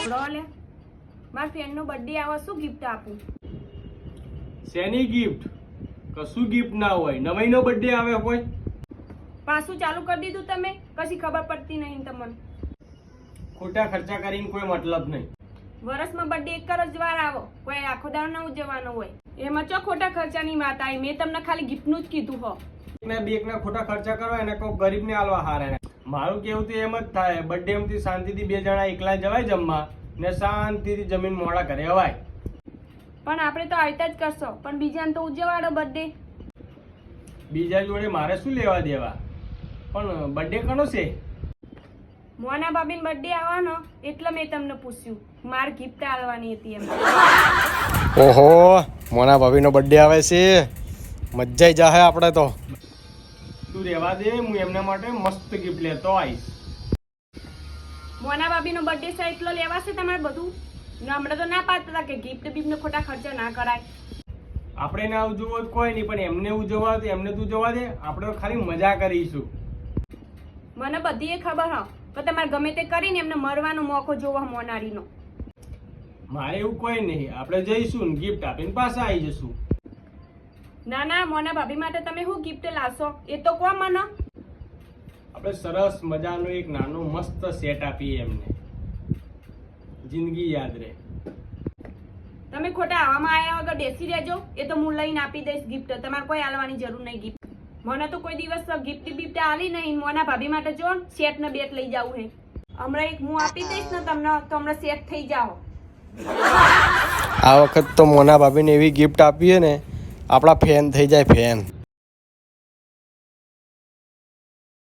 હોબળો લે મારા ફ્રેન્ડનો બર્થડે આવે શું ગિફ્ટ આપું? શેની ગિફ્ટ? કશું ગિફ્ટ ના હોય. નવાઈનો બર્થડે આવે હોય. પાછું ચાલુ કરી દીધું તમે? કશી ખબર પડતી નહીં તમને. ખોટા ખર્ચા કરીને કોઈ મતલબ નહીં. વર્ષમાં બર્થડે એક જ વાર આવો, કોઈ આખો દાડો ના ઉજવવાનો હોય. એમાં ચો ખોટા ખર્ચાની વાત આવી? મેં તમને ખાલી ગિફ્ટનું જ કીધું હો. બેકના ખોટા ખર્ચા કરવા એને કોઈ ગરીબને આલવા હારે. મારું કેવું તો એમ જ થાય, બર્થડે એમથી શાંતિથી બે જણા એકલા જવાય જમવા ને શાંતિથી જમીન મોડા ઘરે અવાય. પણ આપણે તો આવતા જ કરશો, પણ બીજાને તો ઉજવવાનો બર્થડે. બીજા જોડે મારે શું લેવા દેવા? પણ બર્થડે કોનો છે? મોના ભાભીનો બર્થડે આવવાનો એટલે મેં તમને પૂછ્યું. મારે ગિફ્ટ આલવાની હતી એમ. ઓહો, મોના ભાભીનો બર્થડે આવે છે, મજા જાહે આપણે તો. તું રહેવા દે, હું એમના માટે મસ્ત ગિફ્ટ લેતો આવીશ. મોના ભાભીનો બર્થડે છે એટલો લેવાશે તમારે બધું? હમણાં તો ના પાડતા હતા કે ગિફ્ટ બીફ્ટ ખોટા ખર્ચા ના કરાય. આપણે ના ઉજવવો તો કોઈ નહીં, પણ એમને ઉજવવા તો એમને તું જવા દે. આપણે તો ખાલી મજા કરીશું. મને બધી એ ખબર હ કે તમારે ગમે તે કરીને એમને મરવાનો મોકો જોવા મોનારીનો. મારે એવું કોઈ નહીં. આપણે જઈશું ને ગિફ્ટ આપીને પાછા આવી જશું. ના ના, મોના ભાભી માટે તમે શું ગિફ્ટ લાવશો એ તો કહો મને. આપણે સરસ મજાનો એક નાનો મસ્ત સેટ આપીએ એમને, જિંદગી યાદ રહે. તમે ખોટા આવામાં આવ્યા વગર બેસી રહેજો. એ તો હું લઈને આપી દઈશ ગિફ્ટ. તમારે કોઈ આલવાની જરૂર નહીં ગિફ્ટ. મને તો કોઈ દિવસ ગિફ્ટ બિફ્ટ આલી નહીં. મોના ભાભી માટે જો સેટ ને બેટ લઈ જાવું હે. હમણાં એક હું આપી દઈશ ને તમને, તો હમણાં સેટ થઈ જાઓ. આ વખત તો મોના ભાભીને એવી ગિફ્ટ આપીએ ને, આપણા ફેન થઈ જાય ફેન.